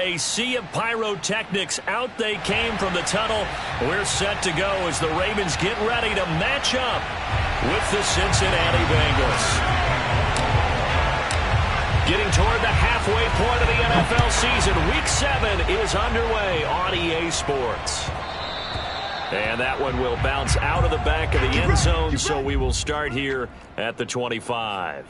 a sea of pyrotechnics. Out they came from the tunnel. We're set to go as the Ravens get ready to match up with the Cincinnati Bengals. Getting toward the halfway point of the NFL season. Week 7 is underway on EA Sports. And that one will bounce out of the back of the end zone, so we will start here at the 25.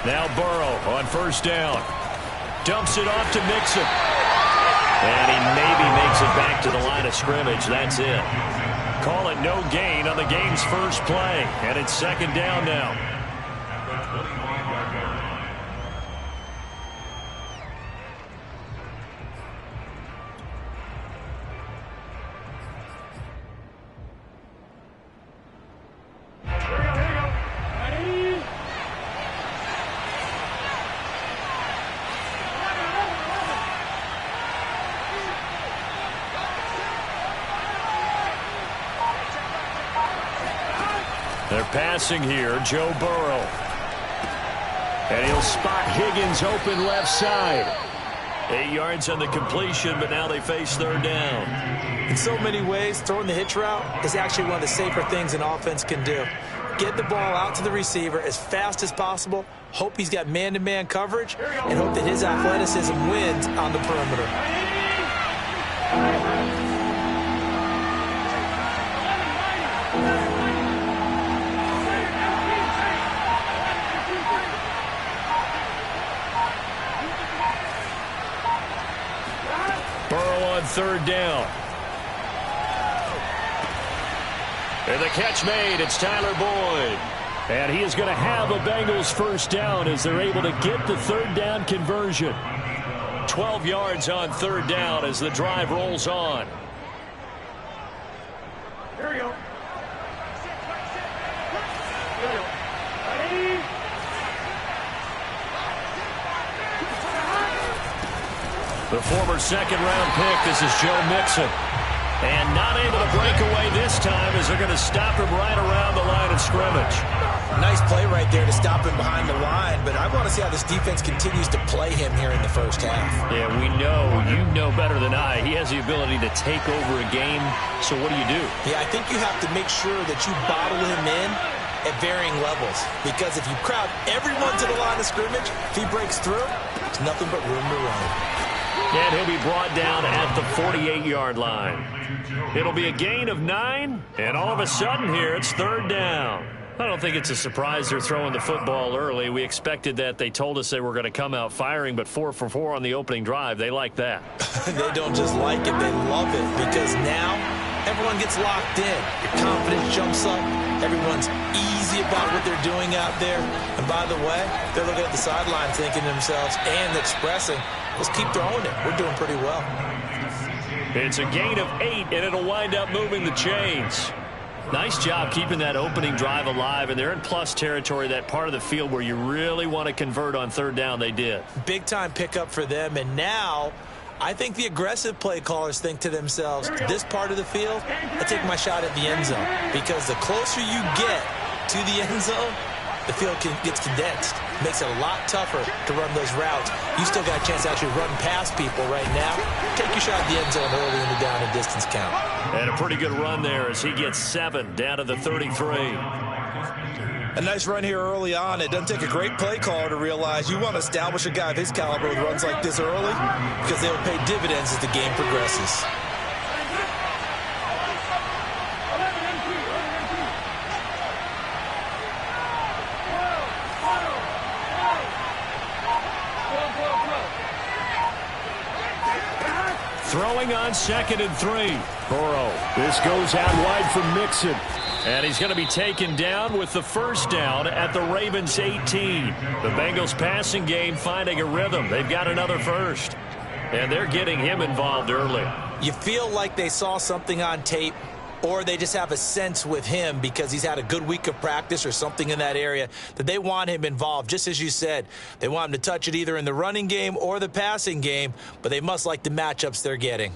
Now Burrow on first down. Dumps it off to Mixon. And he maybe makes it back to the line of scrimmage. That's it. Call it no gain on the game's first play. And it's second down now. They're passing here, Joe Burrow. And he'll spot Higgins open left side. 8 yards on the completion, but now they face third down. In so many ways, throwing the hitch route is actually one of the safer things an offense can do. Get the ball out to the receiver as fast as possible, hope he's got man-to-man coverage, and hope that his athleticism wins on the perimeter. Third down. And the catch made. It's Tyler Boyd. And he is going to have a Bengals first down as they're able to get the third down conversion. 12 yards on third down as the drive rolls on. Here we go. The former second-round pick, this is Joe Mixon. And not able to break away this time as they're going to stop him right around the line of scrimmage. Nice play right there to stop him behind the line, but I want to see how this defense continues to play him here in the first half. Yeah, we know, you know better than I, he has the ability to take over a game, so what do you do? Yeah, I think you have to make sure that you bottle him in at varying levels, because if you crowd everyone to the line of scrimmage, if he breaks through, there's nothing but room to run. And he'll be brought down at the 48-yard line. It'll be a gain of 9, and all of a sudden here, it's third down. I don't think it's a surprise they're throwing the football early. We expected that. They told us they were going to come out firing, but 4 for 4 on the opening drive. They like that. They don't just like it, they love it, because now everyone gets locked in. Your confidence jumps up. Everyone's easy about what they're doing out there. And by the way, they're looking at the sideline thinking to themselves and expressing, let's keep throwing it. We're doing pretty well. It's a gain of 8, and it'll wind up moving the chains. Nice job keeping that opening drive alive, and they're in plus territory, that part of the field where you really want to convert on third down. They did. Big-time pickup for them, and now I think the aggressive play callers think to themselves, this part of the field, I take my shot at the end zone, because the closer you get to the end zone, the field gets condensed. Makes it a lot tougher to run those routes. You still got a chance to actually run past people right now. Take your shot at the end zone early in the down and distance count. And a pretty good run there as he gets 7 down to the 33. A nice run here early on. It doesn't take a great play caller to realize you want to establish a guy of his caliber with runs like this early, because they will pay dividends as the game progresses. Throwing on 2nd and 3. Burrow. This goes out wide from Mixon. And he's going to be taken down with the first down at the Ravens' 18. The Bengals passing game finding a rhythm. They've got another first. And they're getting him involved early. You feel like they saw something on tape, or they just have a sense with him because he's had a good week of practice or something in that area that they want him involved. Just as you said, they want him to touch it either in the running game or the passing game, but they must like the matchups they're getting.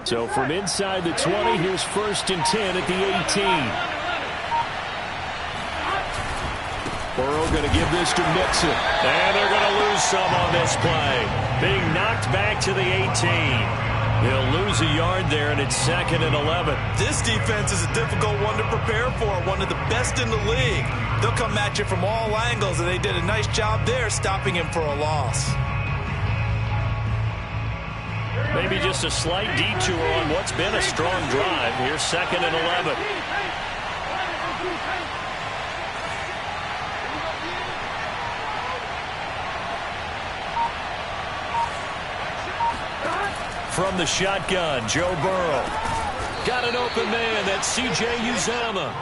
So from inside the 20, here's 1st and 10 at the 18. Burrow going to give this to Mixon. And they're going to lose some on this play. Being knocked back to the 18. He'll lose a yard there, and it's 2nd and 11. This defense is a difficult one to prepare for, one of the best in the league. They'll come at you from all angles, and they did a nice job there stopping him for a loss. Maybe just a slight detour on what's been a strong drive. Here's 2nd and 11. From the shotgun, Joe Burrow. Got an open man. That's C.J. Uzomah.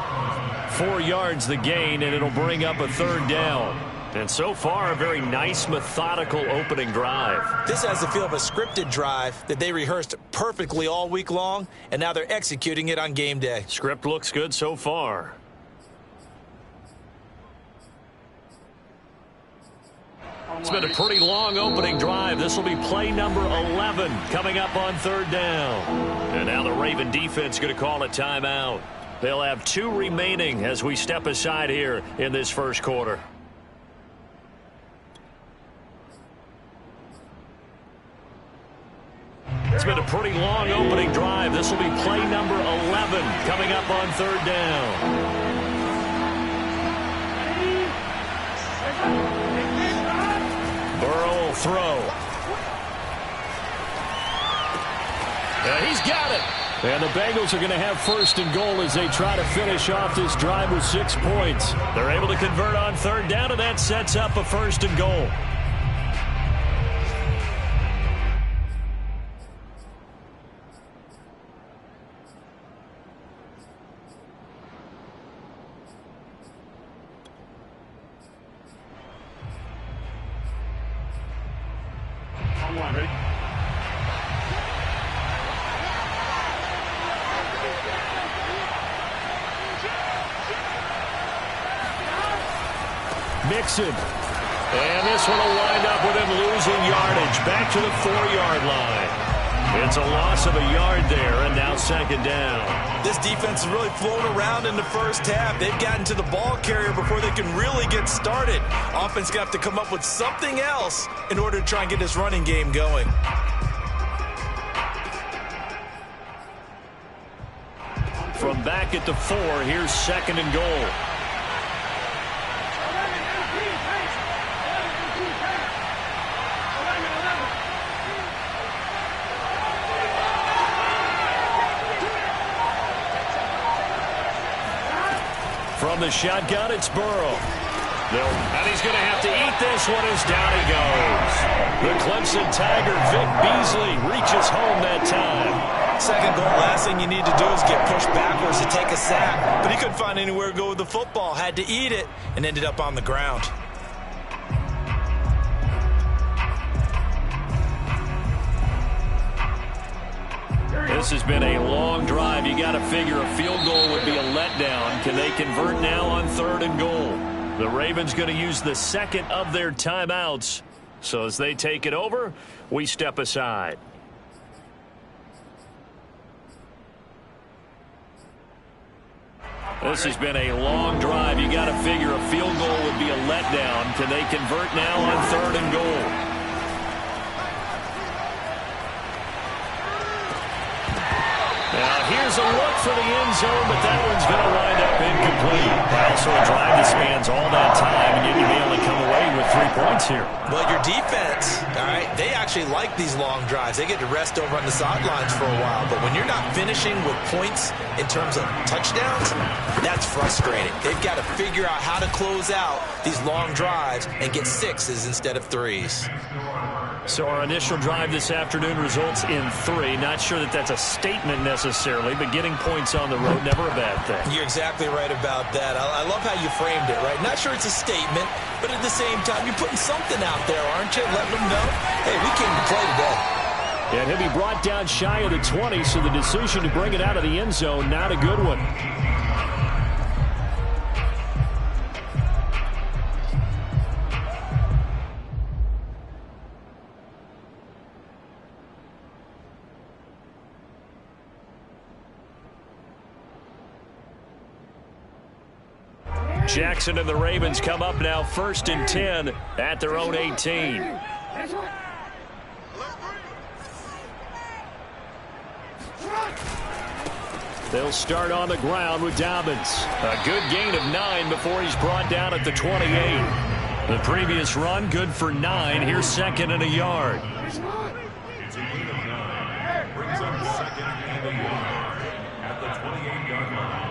4 yards the gain, and it'll bring up a 3rd down. And so far, a very nice, methodical opening drive. This has the feel of a scripted drive that they rehearsed perfectly all week long, and now they're executing it on game day. Script looks good so far. It's been a pretty long opening drive. This will be play number 11 coming up on 3rd down. And now the Raven defense going to call a timeout. They'll have 2 remaining as we step aside here in this first quarter. It's been a pretty long opening drive. This will be play number 11 coming up on 3rd down. Burrow will throw. And he's got it. And the Bengals are going to have 1st and goal as they try to finish off this drive with 6 points. They're able to convert on 3rd down, and that sets up a 1st and goal. Mixon. And this one will wind up with him losing yardage back to the 4-yard line. It's a loss of a yard there, and now 2nd down. This defense is really flown around in the first half. They've gotten to the ball carrier before they can really get started. Offense going to have to come up with something else in order to try and get this running game going. From back at the 4, here's 2nd and goal. From the shotgun, it's Burrow. And he's going to have to eat this one as down he goes. The Clemson Tiger, Vic Beasley, reaches home that time. 2nd goal, last thing you need to do is get pushed backwards to take a sack. But he couldn't find anywhere to go with the football. Had to eat it and ended up on the ground. This has been a long drive. You got to figure a field goal would be a letdown. Can they convert now on 3rd and goal? The Ravens going to use the 2nd of their timeouts. So as they take it over, we step aside. This has been a long drive. You got to figure a field goal would be a letdown. Can they convert now on 3rd and goal? Now here's a look for the end zone, but that one's going to wind up incomplete. Also a drive that spans all that time, and yet you may only come away with 3 points here. Well, your defense, all right, they actually like these long drives. They get to rest over on the sidelines for a while, but when you're not finishing with points in terms of touchdowns, that's frustrating. They've got to figure out how to close out these long drives and get 6s instead of 3s. So our initial drive this afternoon results in 3. Not sure that that's a statement necessarily, but getting points on the road, never a bad thing. You're exactly right about that. I love how you framed it, right? Not sure it's a statement, but at the same time, you're putting something out there, aren't you? Letting them know, hey, we came to play today. And he'll be brought down shy of the 20, so the decision to bring it out of the end zone, not a good one. Jackson and the Ravens come up now 1st and 10 at their own 18. They'll start on the ground with Dobbins. A good gain of 9 before he's brought down at the 28. The previous run, good for 9. Here's 2nd and a yard. It's a gain of 9. Brings up 2nd and a yard at the 28-yard line.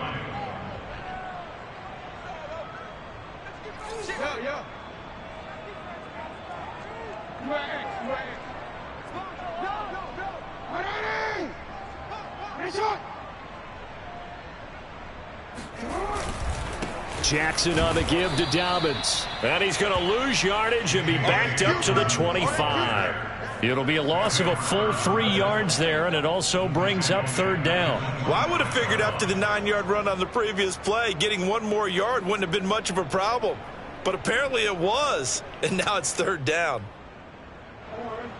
Jackson on the give to Dobbins. And he's going to lose yardage and be backed up to the 25. It'll be a loss of a full 3 yards there, and it also brings up 3rd down. Well, I would have figured after the 9-yard run on the previous play, getting 1 more yard wouldn't have been much of a problem. But apparently it was, and now it's 3rd down.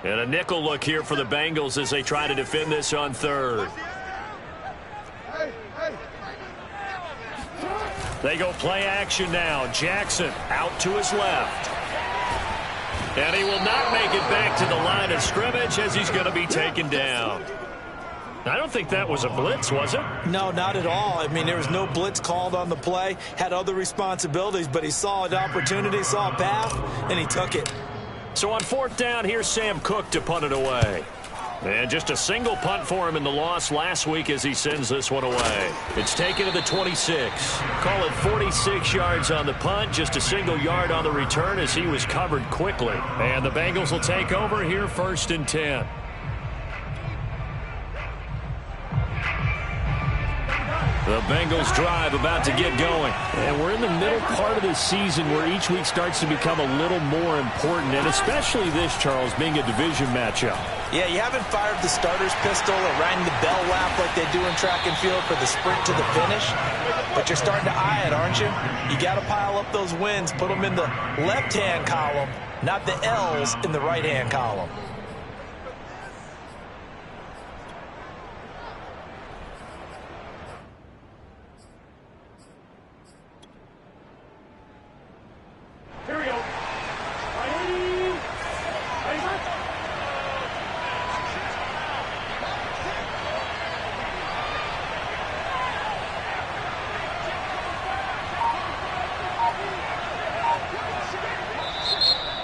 And a nickel look here for the Bengals as they try to defend this on 3rd. They go play action now. Jackson out to his left. And he will not make it back to the line of scrimmage as he's going to be taken down. I don't think that was a blitz, was it? No, not at all. I mean, there was no blitz called on the play. Had other responsibilities, but he saw an opportunity, saw a path, and he took it. So on 4th down, here's Sam Cook to punt it away. And just a single punt for him in the loss last week as he sends this one away. It's taken to the 26. Call it 46 yards on the punt, just a single yard on the return as he was covered quickly. And the Bengals will take over here 1st and 10. The Bengals drive about to get going. And we're in the middle part of the season where each week starts to become a little more important, and especially this, Charles, being a division matchup. Yeah, you haven't fired the starter's pistol or rang the bell lap like they do in track and field for the sprint to the finish, but you're starting to eye it, aren't you? You got to pile up those wins, put them in the left-hand column, not the L's in the right-hand column.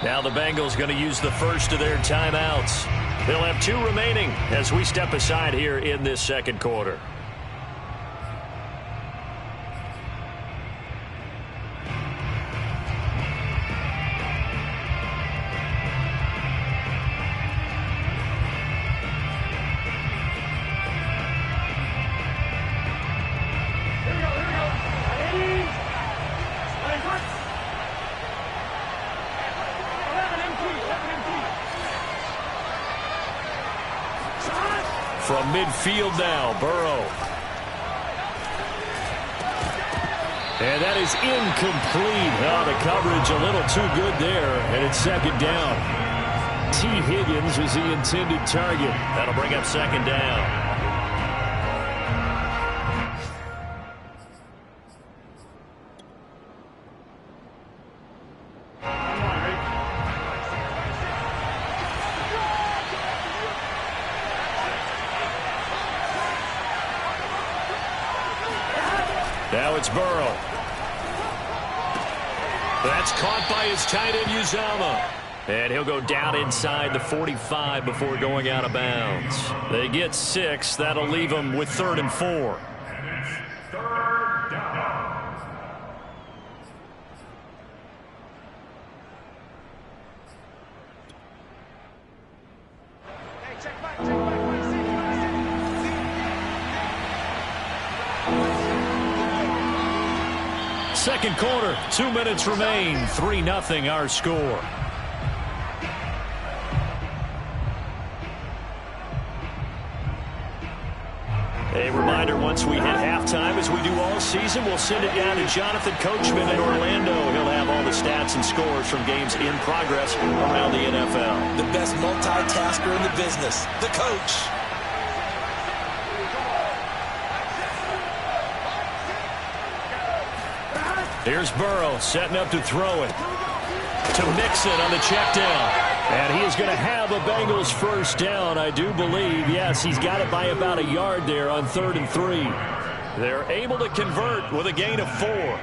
Now the Bengals going to use the first of their timeouts. They'll have 2 remaining as we step aside here in this 2nd quarter. From midfield now, Burrow. And that is incomplete. Oh, the coverage a little too good there, and it's 2nd down. T. Higgins was the intended target. That'll bring up 2nd down. Now it's Burrow. That's caught by his tight end, Uzama. And he'll go down inside the 45 before going out of bounds. They get 6. That'll leave them with 3rd and 4. And it's 3rd down. second quarter. 2 minutes remain. 3-0 our score. A reminder, once we hit halftime, as we do all season, we'll send it down to Jonathan Coachman in Orlando. He'll have all the stats and scores from games in progress around the NFL. The best multitasker in the business, the coach. Here's Burrow setting up to throw it to Mixon on the check down. And he is going to have a Bengals first down, I do believe. Yes, he's got it by about a yard there on 3rd and 3. They're able to convert with a gain of 4.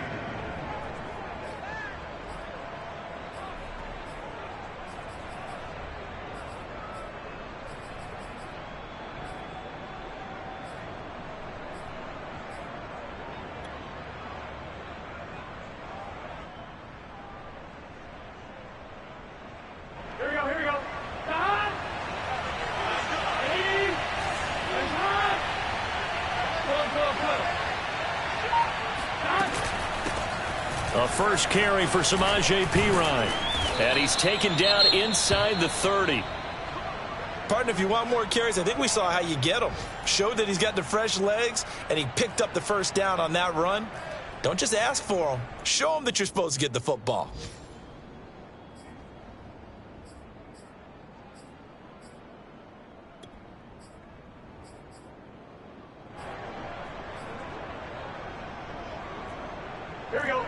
A first carry for Samaje Perine. And he's taken down inside the 30. Partner, if you want more carries, I think we saw how you get them. Showed that he's got the fresh legs, and he picked up the first down on that run. Don't just ask for them. Show them that you're supposed to get the football. Here we go.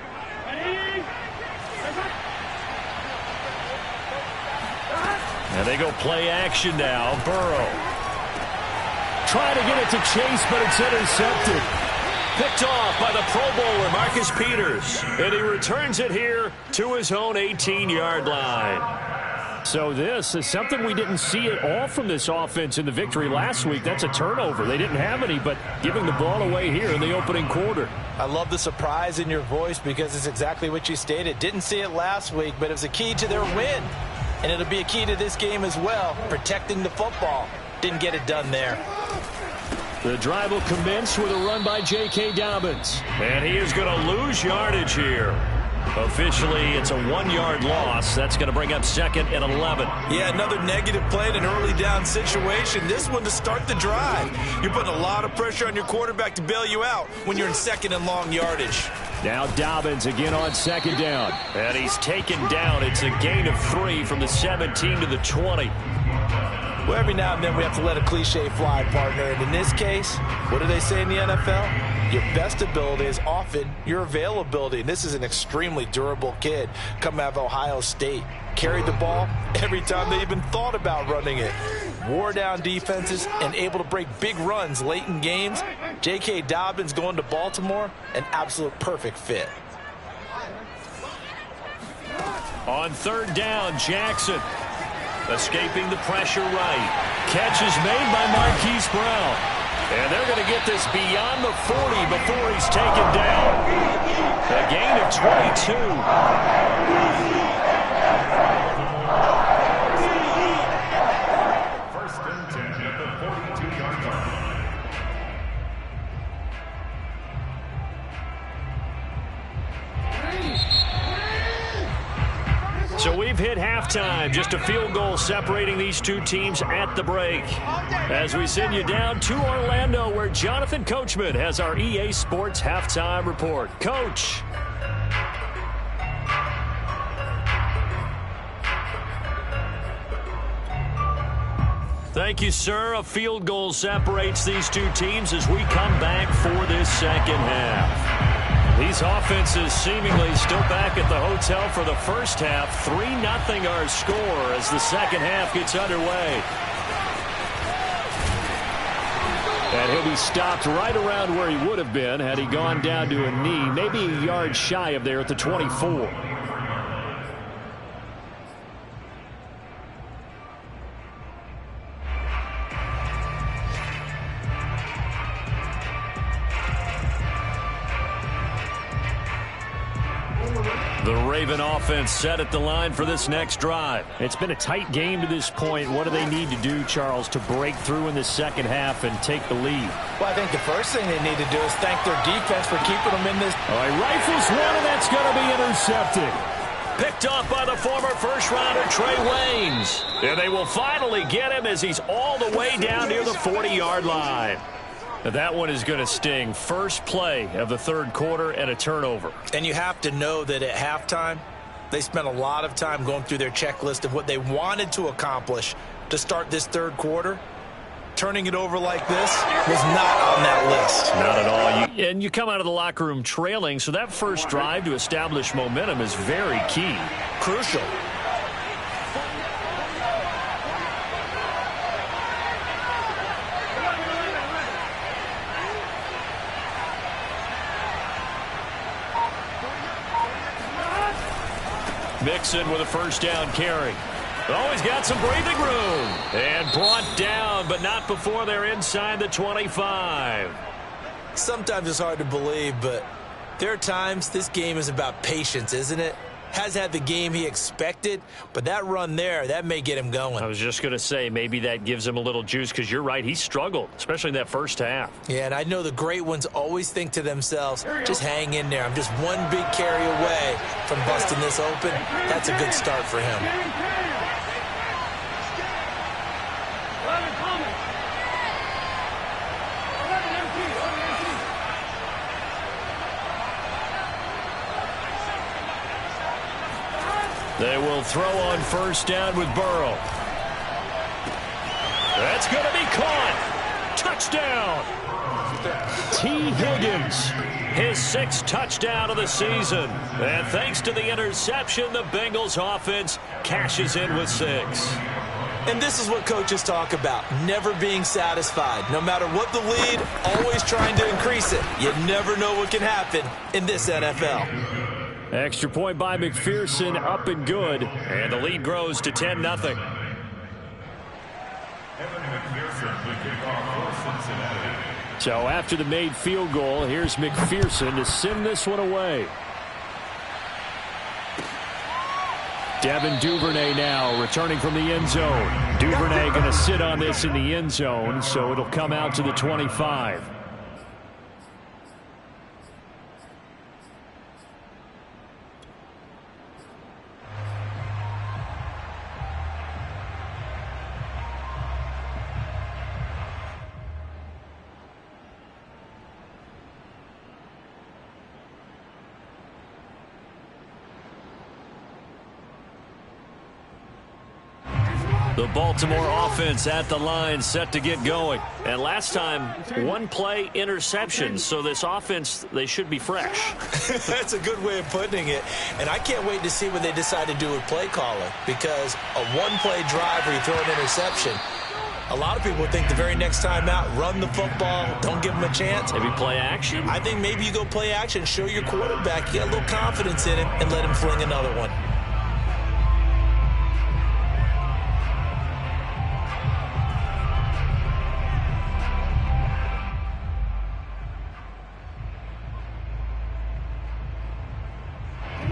And they go play action now. Burrow trying to get it to Chase, but it's intercepted. Picked off by the Pro Bowler, Marcus Peters. And he returns it here to his own 18-yard line. So this is something we didn't see at all from this offense in the victory last week. That's a turnover. They didn't have any, but giving the ball away here in the opening quarter. I love the surprise in your voice because it's exactly what you stated. Didn't see it last week, but it was a key to their win. And it'll be a key to this game as well, protecting the football. Didn't get it done there. The drive will commence with a run by J.K. Dobbins. And he is going to lose yardage here. Officially, it's a 1-yard loss. That's going to bring up 2nd and 11. Yeah, another negative play in an early down situation. This one to start the drive. You're putting a lot of pressure on your quarterback to bail you out when you're in 2nd and long yardage. Now Dobbins again on 2nd down. And he's taken down. It's a gain of 3 from the 17 to the 20. Well, every now and then we have to let a cliche fly, partner. And in this case, what do they say in the NFL? Your best ability is often your availability. And this is an extremely durable kid coming out of Ohio State. Carried the ball every time they even thought about running it. Wore down defenses and able to break big runs late in games. J.K. Dobbins going to Baltimore, an absolute perfect fit. On 3rd down, Jackson. Escaping the pressure right. Catch is made by Marquise Brown. And they're going to get this beyond the 40 before he's taken down. A gain of 22. First and 10 at the 42-yard line. So we've hit halftime. Just a field goal separating these two teams at the break. As we send you down to Orlando, where Jonathan Coachman has our EA Sports halftime report. Coach. Thank you, sir. A field goal separates these two teams as we come back for this second half. These offenses seemingly still back at the hotel for the first half. 3-0 our score as the second half gets underway. And he'll be stopped right around where he would have been had he gone down to a knee, maybe a yard shy of there at the 24. The Raven offense set at the line for this next drive. It's been a tight game to this point. What do they need to do, Charles, to break through in the second half and take the lead? Well, I think the first thing they need to do is thank their defense for keeping them in this. All right, rifles one, and that's going to be intercepted. Picked off by the former first-rounder Trey Waynes. And they will finally get him as he's all the way down near the 40-yard line. Now that one is going to sting. First play of the third quarter and a turnover. And you have to know that at halftime, they spent a lot of time going through their checklist of what they wanted to accomplish to start this third quarter. Turning it over like this was not on that list. Not at all. And you come out of the locker room trailing, so that first drive to establish momentum is very key. Crucial. Mixon with a first down carry. Oh, he's got some breathing room. And brought down, but not before they're inside the 25. Sometimes it's hard to believe, but there are times this game is about patience, isn't it? Has had the game he expected, but that run there, that may get him going. I was just going to say, maybe that gives him a little juice, because you're right, he struggled, especially in that first half. Yeah, and I know the great ones always think to themselves, just hang in there. I'm just one big carry away from busting this open. That's a good start for him. They will throw on first down with Burrow. That's going to be caught. Touchdown. T. Higgins, his sixth touchdown of the season. And thanks to the interception, the Bengals offense cashes in with 6. And this is what coaches talk about, never being satisfied. No matter what the lead, always trying to increase it. You never know what can happen in this NFL. Extra point by McPherson, up and good. And the lead grows to 10-0. Evan McPherson will kick off for Cincinnati. So after the made field goal, here's McPherson to send this one away. Devin Duvernay now returning from the end zone. Duvernay going to sit on this in the end zone, so it'll come out to the 25. The Baltimore offense at the line, set to get going. And last time, one play interception. So this offense, they should be fresh. That's a good way of putting it. And I can't wait to see what they decide to do with play calling. Because a one-play drive where you throw an interception, a lot of people think the very next time out, run the football, don't give them a chance. Maybe play action? I think maybe you go play action, show your quarterback, you got a little confidence in him, and let him fling another one.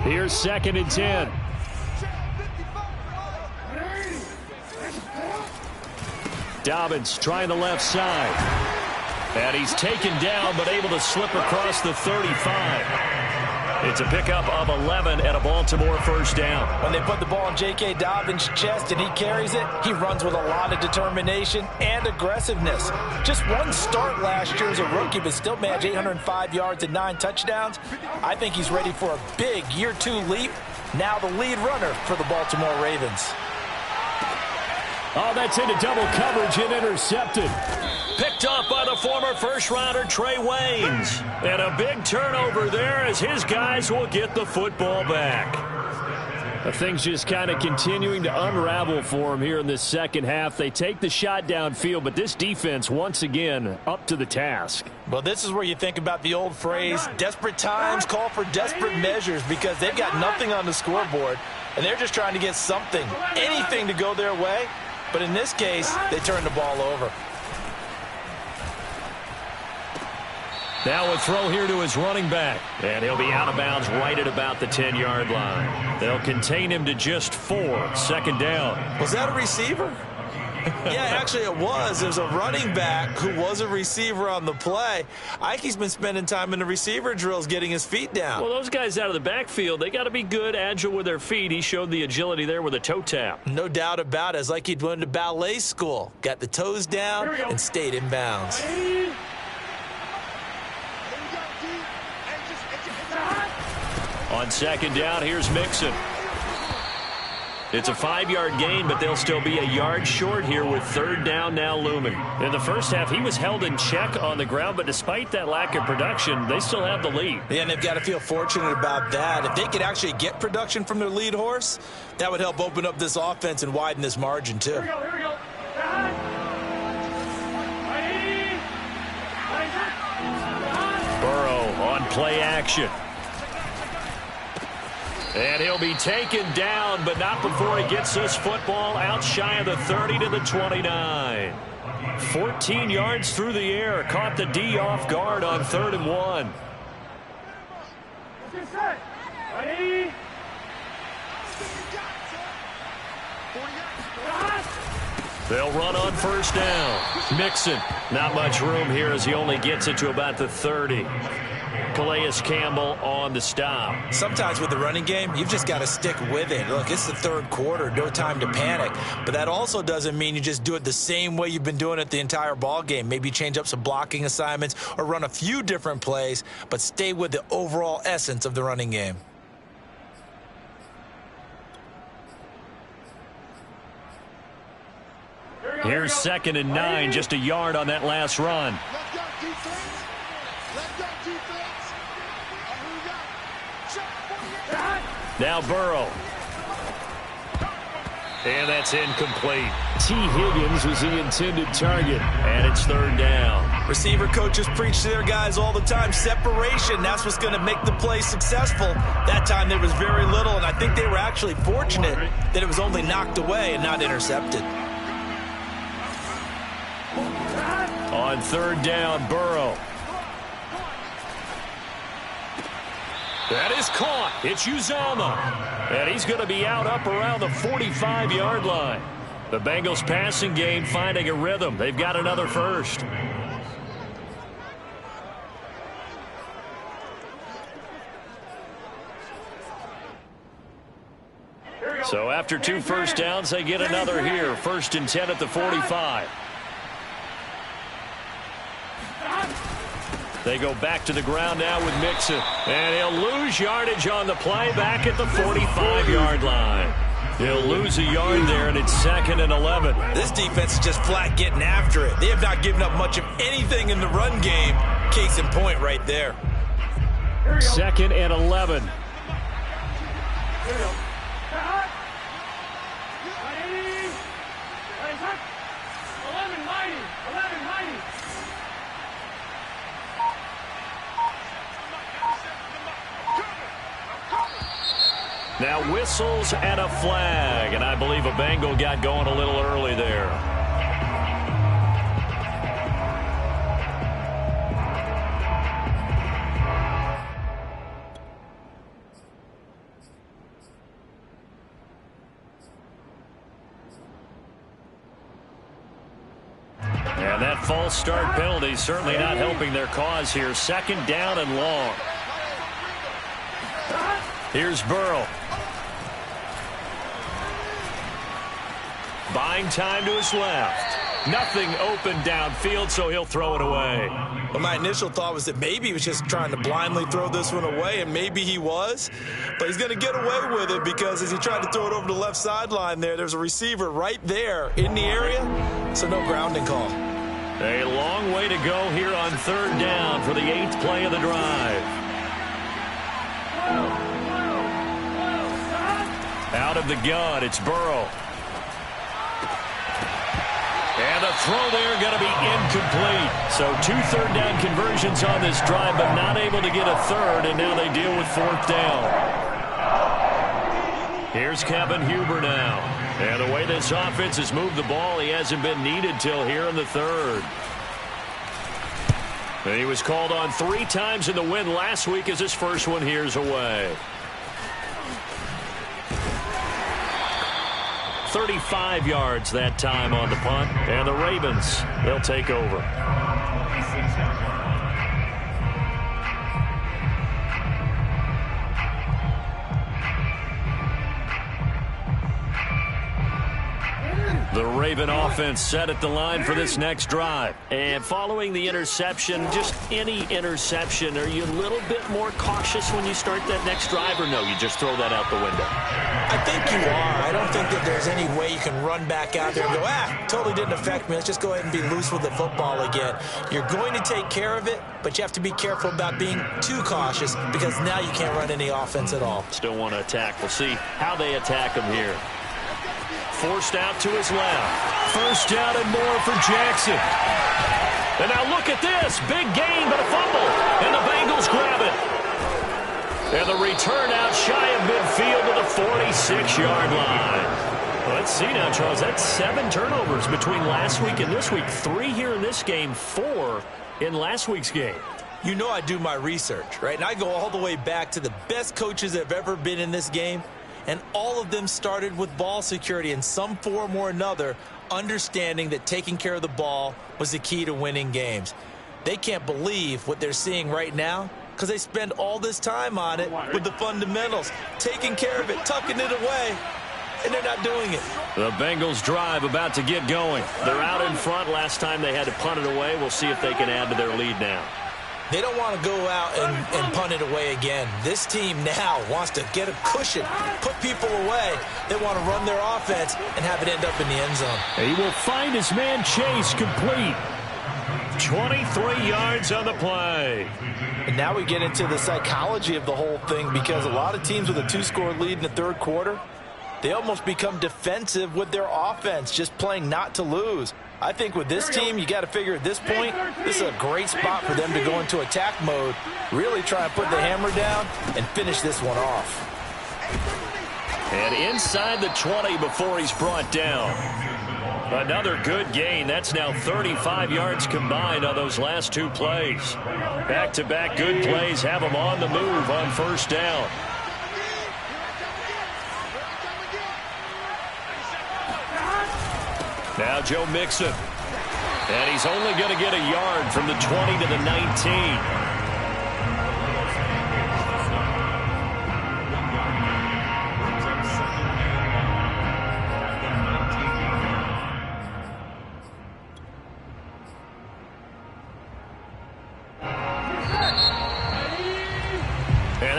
Here's 2nd and 10. Dobbins trying the left side. And he's taken down, but able to slip across the 35. It's a pickup of 11 and a Baltimore first down. When they put the ball in J.K. Dobbins' chest and he carries it, he runs with a lot of determination and aggressiveness. Just one start last year as a rookie, but still managed 805 yards and 9 touchdowns. I think he's ready for a big year 2 leap. Now the lead runner for the Baltimore Ravens. Oh, that's into double coverage and intercepted. Picked up by the former first-rounder Trey Waynes. And a big turnover there as his guys will get the football back. Things just kind of continuing to unravel for him here in this second half. They take the shot downfield, but this defense, once again, up to the task. Well, this is where you think about the old phrase, desperate times call for desperate measures, because they've got nothing on the scoreboard, and they're just trying to get something, anything to go their way. But in this case, they turn the ball over. Now a throw here to his running back. And he'll be out of bounds right at about the 10-yard line. They'll contain him to just 4. Second down. Was that a receiver? Yeah, actually it was. There's a running back who was a receiver on the play. Ike's been spending time in the receiver drills getting his feet down. Well, those guys out of the backfield, they got to be good, agile with their feet. He showed the agility there with a toe tap. No doubt about it. It's like he'd went to ballet school. Got the toes down and stayed in bounds. On second down, here's Mixon. It's a 5-yard gain, but they'll still be a yard short here with third down now looming. In the first half, he was held in check on the ground, but despite that lack of production, they still have the lead. Yeah, and they've got to feel fortunate about that. If they could actually get production from their lead horse, that would help open up this offense and widen this margin too. Here we go. Burrow on play action. And he'll be taken down, but not before he gets this football out shy of the 30 to the 29. 14 yards through the air. Caught the D off guard on 3rd and 1. They'll run on first down. Mixon. Not much room here as he only gets it to about the 30. Calais Campbell on the stop. Sometimes with the running game, you've just got to stick with it. Look, it's the third quarter, no time to panic. But that also doesn't mean you just do it the same way you've been doing it the entire ball game. Maybe change up some blocking assignments or run a few different plays, but stay with the overall essence of the running game. Here's 2nd and 9, just a yard on that last run. Now Burrow. And that's incomplete. T. Higgins was the intended target. And it's 3rd down. Receiver coaches preach to their guys all the time. Separation, that's what's going to make the play successful. That time there was very little, and I think they were actually fortunate that it was only knocked away and not intercepted. On 3rd down, Burrow. That is caught. It's Uzama. And he's going to be out up around the 45-yard line. The Bengals passing game finding a rhythm. They've got another first. So after 2 first downs, they get another here. 1st and 10 at the 45. They go back to the ground now with Mixon. And he'll lose yardage on the play back at the 45-yard line. He'll lose a yard there, and it's 2nd and 11. This defense is just flat getting after it. They have not given up much of anything in the run game. Case in point right there. 2nd and 11. Now whistles and a flag, and I believe a Bengal got going a little early there. And that false start penalty certainly not helping their cause here. 2nd down and long. Here's Burrow. Buying time to his left. Nothing open downfield, so he'll throw it away. Well, my initial thought was that maybe he was just trying to blindly throw this one away, and maybe he was. But he's going to get away with it because as he tried to throw it over the left sideline there's a receiver right there in the area, so no grounding call. A long way to go here on 3rd down for the 8th play of the drive. Out of the gun, it's Burrow. And the throw there going to be incomplete. So 2 third down conversions on this drive, but not able to get a 3rd, and now they deal with 4th down. Here's Kevin Huber now. And the way this offense has moved the ball, he hasn't been needed till here in the 3rd. He was called on 3 times in the win last week as his first one here's away. 35 yards that time on the punt. And the Ravens, they'll take over. The Raven offense set at the line for this next drive. And following the interception, just any interception, are you a little bit more cautious when you start that next drive, or no, you just throw that out the window? I think you are. I don't think that there's any way you can run back out there and go, totally didn't affect me. Let's just go ahead and be loose with the football again. You're going to take care of it, but you have to be careful about being too cautious because now you can't run any offense at all. Still want to attack. We'll see how they attack him here. Forced out to his left. First down and more for Jackson. And now look at this. Big gain, but a fumble. And the Bengals grab it. And the return out shy of midfield to the 46-yard line. Let's see now, Charles. That's 7 turnovers between last week and this week. 3 here in this game, 4 in last week's game. You know I do my research, right? And I go all the way back to the best coaches that have ever been in this game. And all of them started with ball security in some form or another, understanding that taking care of the ball was the key to winning games. They can't believe what they're seeing right now because they spend all this time on it with the fundamentals, taking care of it, tucking it away, and they're not doing it. The Bengals drive about to get going. They're out in front. Last time they had to punt it away. We'll see if they can add to their lead now. They don't want to go out and punt it away again. This team now wants to get a cushion, put people away. They want to run their offense and have it end up in the end zone. He will find his man Chase complete. 23 yards on the play. And now we get into the psychology of the whole thing because a lot of teams with a 2-score lead in the third quarter, they almost become defensive with their offense, just playing not to lose. I think with this team, you got to figure at this point, this is a great spot for them to go into attack mode, really try and put the hammer down and finish this one off. And inside the 20 before he's brought down. Another good gain. That's now 35 yards combined on those last 2 plays. Back-to-back good plays have them on the move on first down. Now Joe Mixon. And he's only going to get a yard from the 20 to the 19.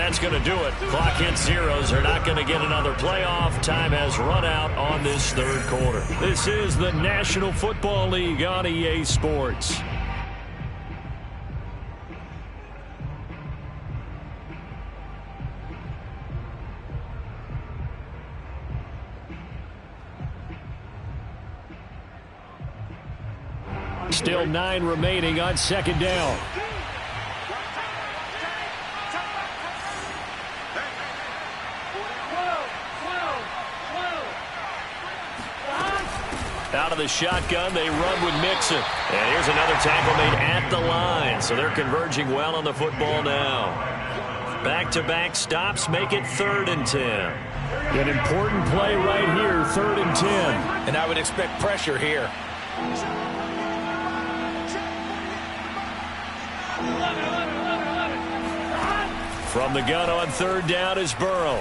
That's going to do it. Clock hits zeros. They're not going to get another playoff. Time has run out on this third quarter. This is the National Football League on EA Sports. Still 9 remaining on second down. Out of the shotgun, they run with Mixon. And here's another tackle made at the line. So they're converging well on the football now. Back-to-back stops make it 3rd and 10. An important play right here, 3rd and 10. And I would expect pressure here. From the gun on 3rd down is Burrow.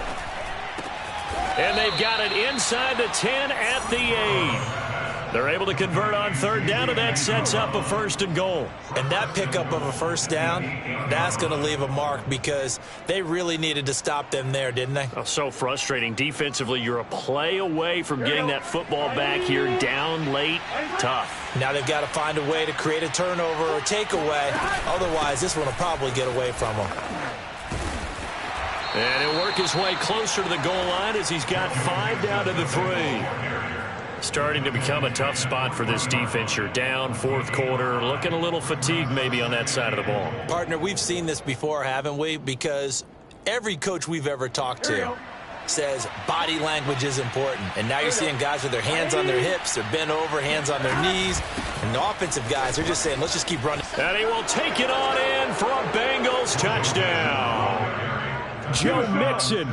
And they've got it inside the 10 at the 8. They're able to convert on 3rd down, and that sets up a 1st and goal. And that pickup of a 1st down, that's going to leave a mark because they really needed to stop them there, didn't they? Oh, so frustrating. Defensively, you're a play away from getting that football back here down late. Tough. Now they've got to find a way to create a turnover or takeaway. Otherwise, this one will probably get away from them. And he'll work his way closer to the goal line as he's got 5 down to the 3. Starting to become a tough spot for this defense. You're down 4th quarter, looking a little fatigued maybe on that side of the ball. Partner, we've seen this before, haven't we? Because every coach we've ever talked to says body language is important. And now you're seeing guys with their hands on their hips, they're bent over, hands on their knees. And the offensive guys, they're just saying, let's just keep running. And he will take it on in for a Bengals touchdown. Joe Mixon,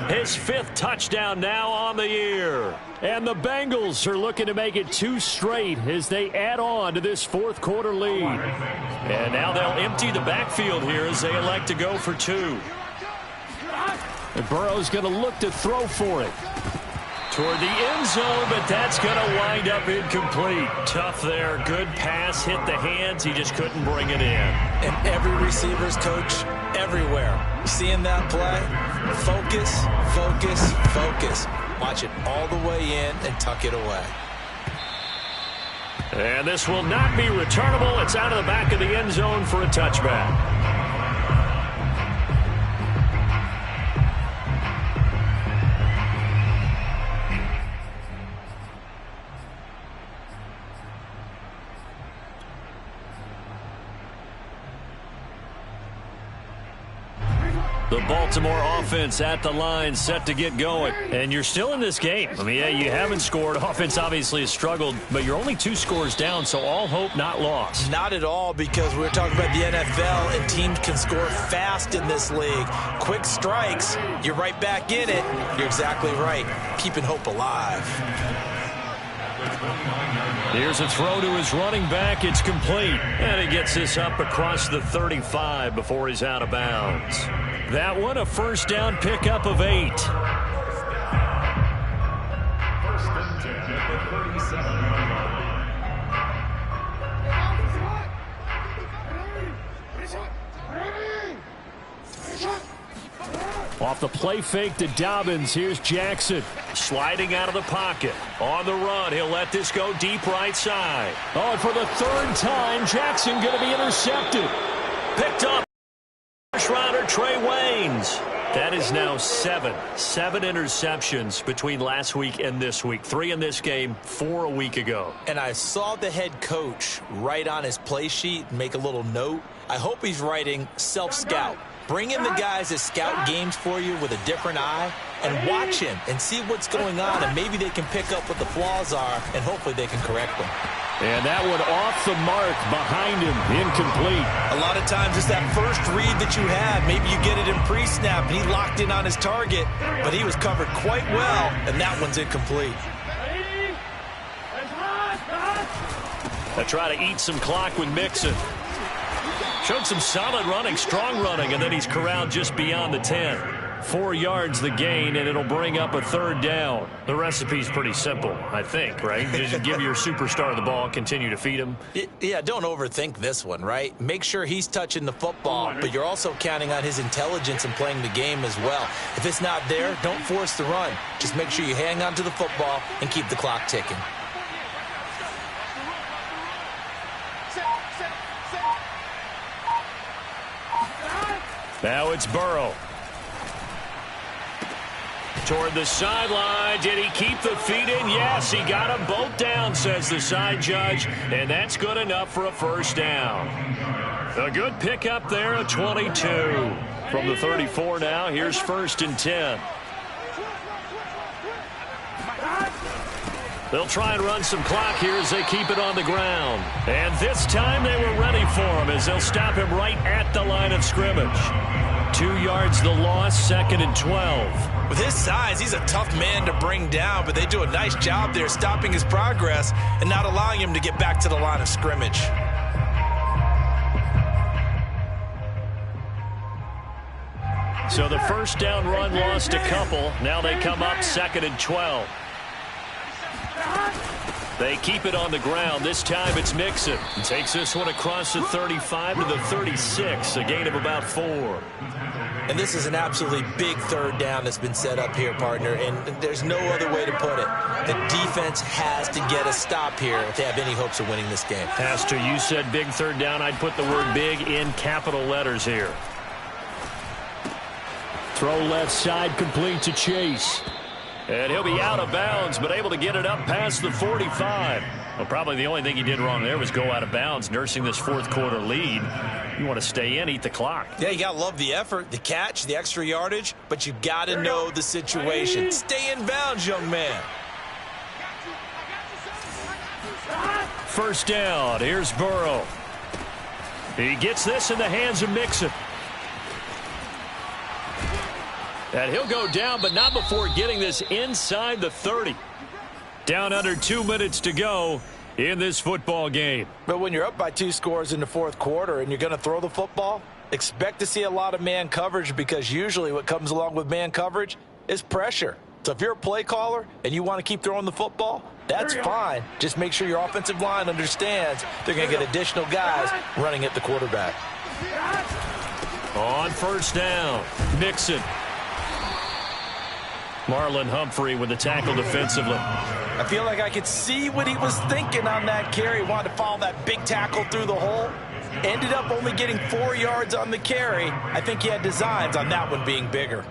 his 5th touchdown now on the year. And the Bengals are looking to make it 2 straight as they add on to this 4th quarter lead. And now they'll empty the backfield here as they elect to go for 2. And Burrow's going to look to throw for it. Toward the end zone, but that's going to wind up incomplete. Tough there. Good pass. Hit the hands. He just couldn't bring it in. And every receiver's coach everywhere. Seeing that play? Focus, focus, focus. Watch it all the way in and tuck it away. And this will not be returnable. It's out of the back of the end zone for a touchback. The Baltimore offense at the line, set to get going. And you're still in this game. I mean, yeah, you haven't scored. Offense obviously has struggled, but you're only 2 scores down, so all hope not lost. Not at all, because we're talking about the NFL, and teams can score fast in this league. Quick strikes, you're right back in it. You're exactly right. Keeping hope alive. Here's a throw to his running back. It's complete. And he gets this up across the 35 before he's out of bounds. That one, a first down pickup of 8. First and 10 at the 37-yard line. Off the play fake to Dobbins. Here's Jackson. Sliding out of the pocket. On the run, he'll let this go deep right side. Oh, and for the 3rd time, Jackson going to be intercepted. Picked up. First rounder Trey Waynes. That is now 7 interceptions between last week and this week. 3 in this game, 4 a week ago. And I saw the head coach write on his play sheet, make a little note. I hope he's writing self-scout. Bring in the guys that scout games for you with a different eye and watch him and see what's going on, and maybe they can pick up what the flaws are, and hopefully they can correct them. And that one off the mark behind him, incomplete. A lot of times it's that first read that you have. Maybe you get it in pre-snap, and he locked in on his target, but he was covered quite well, and that one's incomplete. They try to eat some clock with Mixon. Showed some solid running, strong running, and then he's corralled just beyond the 10. 4 yards the gain, and it'll bring up a 3rd down. The recipe's pretty simple, I think, right? Just give your superstar the ball, continue to feed him. Yeah, don't overthink this one, right? Make sure he's touching the football, but you're also counting on his intelligence in playing the game as well. If it's not there, don't force the run. Just make sure you hang on to the football and keep the clock ticking. Now it's Burrow. Toward the sideline. Did he keep the feet in? Yes, he got them both down, says the side judge, and that's good enough for a first down. A good pickup there, a 22. From the 34 now, here's 1st and 10. They'll try and run some clock here as they keep it on the ground. And this time they were ready for him as they'll stop him right at the line of scrimmage. 2 yards the loss, 2nd and 12. With his size, he's a tough man to bring down, but they do a nice job there stopping his progress and not allowing him to get back to the line of scrimmage. So the first down run lost a couple. Now they come up 2nd and 12. They keep it on the ground. This time it's Mixon. He takes this one across the 35 to the 36, a gain of about 4. And this is an absolutely big 3rd down that's been set up here, partner, and there's no other way to put it. The defense has to get a stop here if they have any hopes of winning this game. Pastor, you said big 3rd down. I'd put the word big in capital letters here. Throw left side, complete to Chase. And he'll be out of bounds, but able to get it up past the 45. Well, probably the only thing he did wrong there was go out of bounds, nursing this 4th quarter lead. You want to stay in, eat the clock. Yeah, you got to love the effort, the catch, the extra yardage, but you got to know the situation. Stay in bounds, young man. First down, here's Burrow. He gets this in the hands of Mixon. And he'll go down, but not before getting this inside the 30. Down under 2 minutes to go in this football game. But when you're up by 2 scores in the fourth quarter and you're going to throw the football, expect to see a lot of man coverage, because usually what comes along with man coverage is pressure. So if you're a play caller and you want to keep throwing the football, that's fine. Just make sure your offensive line understands they're going to get additional guys running at the quarterback. On first down, Mixon. Marlon Humphrey with the tackle defensively. I feel like I could see what he was thinking on that carry. Wanted to follow that big tackle through the hole. Ended up only getting 4 yards on the carry. I think he had designs on that one being bigger.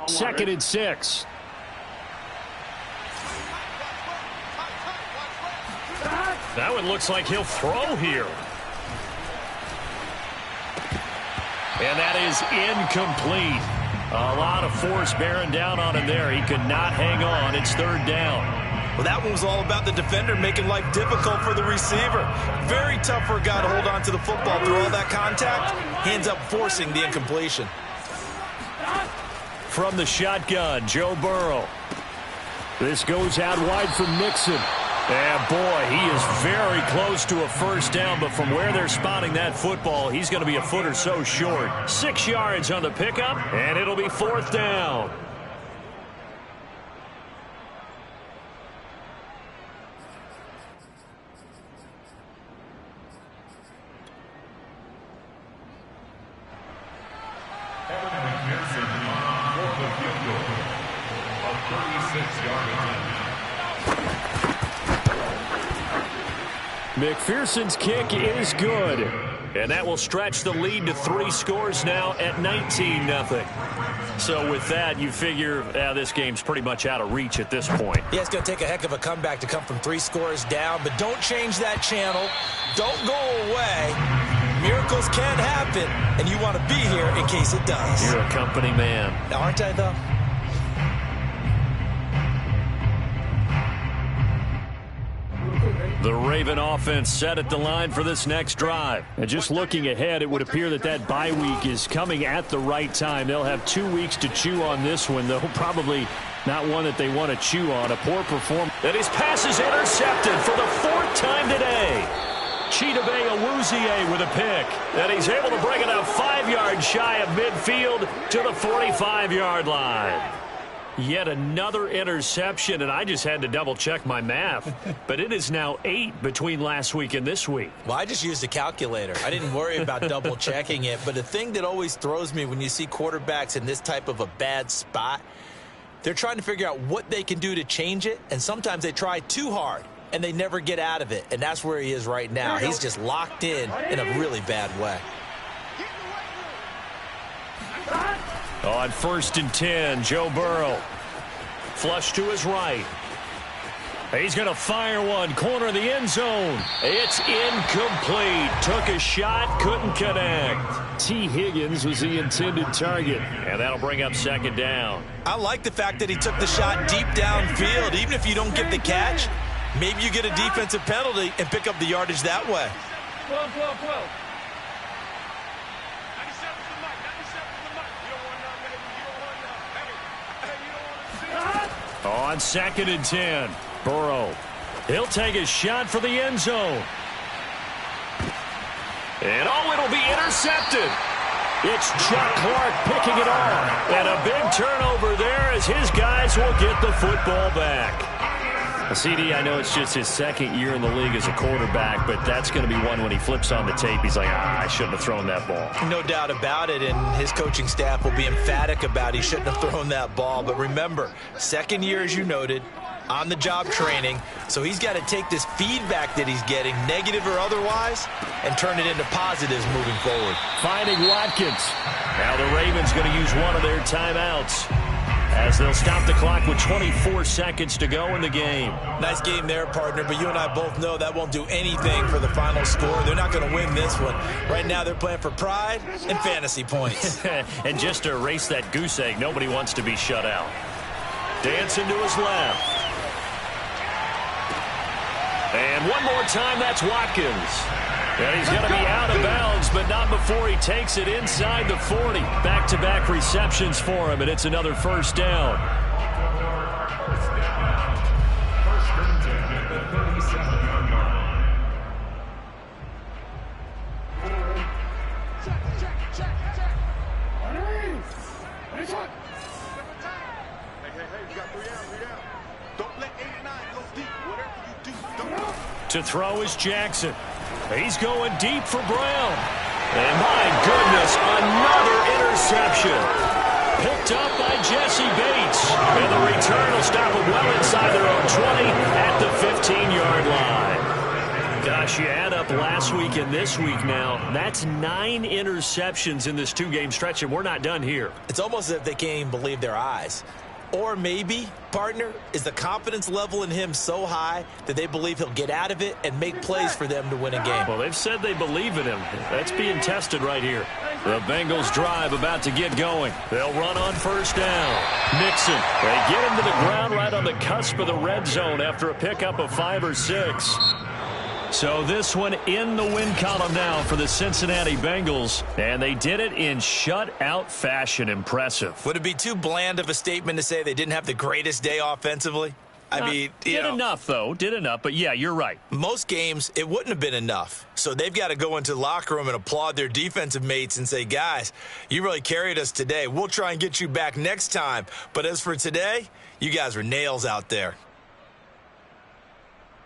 Second and 6. That one looks like he'll throw here. And that is incomplete. A lot of force bearing down on him there. He could not hang on. It's third down. Well, that one was all about the defender making life difficult for the receiver. Very tough for a guy to hold on to the football through all that contact. He ends up forcing the incompletion. From the shotgun, Joe Burrow. This goes out wide for Mixon. And boy, he is very close to a first down, but from where they're spotting that football, he's going to be a foot or so short. 6 yards on the pickup, and it'll be fourth down. McPherson's kick is good. And that will stretch the lead to 3 scores now at 19-0. So with that, you figure this game's pretty much out of reach at this point. Yeah, it's going to take a heck of a comeback to come from 3 scores down, but don't change that channel. Don't go away. Miracles can happen, and you want to be here in case it does. You're a company man. Aren't I, though? The Raven offense set at the line for this next drive. And just looking ahead, it would appear that bye week is coming at the right time. They'll have 2 weeks to chew on this one, though probably not one that they want to chew on. A poor performance. And his pass is intercepted for the 4th time today. Chidobe Awuzie with a pick. And he's able to bring it up 5 yards shy of midfield to the 45-yard line. Yet another interception, and I just had to double-check my math. But it is now 8 between last week and this week. Well, I just used a calculator. I didn't worry about double-checking it. But the thing that always throws me when you see quarterbacks in this type of a bad spot, they're trying to figure out what they can do to change it, and sometimes they try too hard, and they never get out of it. And that's where he is right now. He's just locked in a really bad way. On 1st and 10, Joe Burrow. Flush to his right. He's going to fire one. Corner of the end zone. It's incomplete. Took a shot, couldn't connect. T. Higgins was the intended target. And that'll bring up 2nd down. I like the fact that he took the shot deep downfield. Even if you don't get the catch, maybe you get a defensive penalty and pick up the yardage that way. 12. On 2nd and 10, Burrow. He'll take a shot for the end zone. And it'll be intercepted. It's Chuck Clark picking it off. And a big turnover there as his guys will get the football back. CD, I know it's just his 2nd year in the league as a quarterback, but that's going to be one when he flips on the tape. He's like, I shouldn't have thrown that ball. No doubt about it, and his coaching staff will be emphatic about he shouldn't have thrown that ball. But remember, 2nd year, as you noted, on-the-job training, so he's got to take this feedback that he's getting, negative or otherwise, and turn it into positives moving forward. Finding Watkins. Now the Ravens going to use one of their timeouts, as they'll stop the clock with 24 seconds to go in the game. Nice game there, partner, but you and I both know that won't do anything for the final score. They're not going to win this one. Right now they're playing for pride and fantasy points. And just to erase that goose egg, nobody wants to be shut out. Dancing to his left. And one more time, that's Watkins. And he's going to be out of bounds, but not before he takes it inside the 40. Back-to-back receptions for him, and it's another first down. First and 10 at the 37-yard line. To throw is Jackson. He's going deep for Brown. And my goodness, another interception. Picked up by Jesse Bates. And the return will stop him well inside their own 20 at the 15-yard line. Gosh, you add up last week and this week now. That's 9 interceptions in this 2-game stretch, and we're not done here. It's almost as if they can't even believe their eyes. Or maybe, partner, is the confidence level in him so high that they believe he'll get out of it and make plays for them to win a game. Well, they've said they believe in him. That's being tested right here. The Bengals drive about to get going. They'll run on first down. Mixon. They get him to the ground right on the cusp of the red zone after a pickup of 5 or 6. So this one in the win column now for the Cincinnati Bengals, and they did it in shutout fashion. Impressive. Would it be too bland of a statement to say they didn't have the greatest day offensively? I mean, did enough, though. Did enough, but yeah, you're right. Most games, it wouldn't have been enough. So they've got to go into the locker room and applaud their defensive mates and say, guys, you really carried us today. We'll try and get you back next time. But as for today, you guys were nails out there.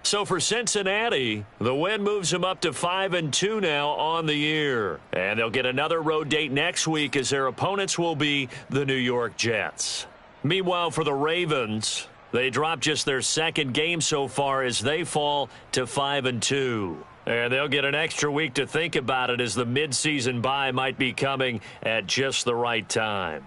So for Cincinnati, the win moves them up to 5-2 now on the year. And they'll get another road date next week as their opponents will be the New York Jets. Meanwhile, for the Ravens, they drop just their second game so far as they fall to 5-2. And they'll get an extra week to think about it as the midseason bye might be coming at just the right time.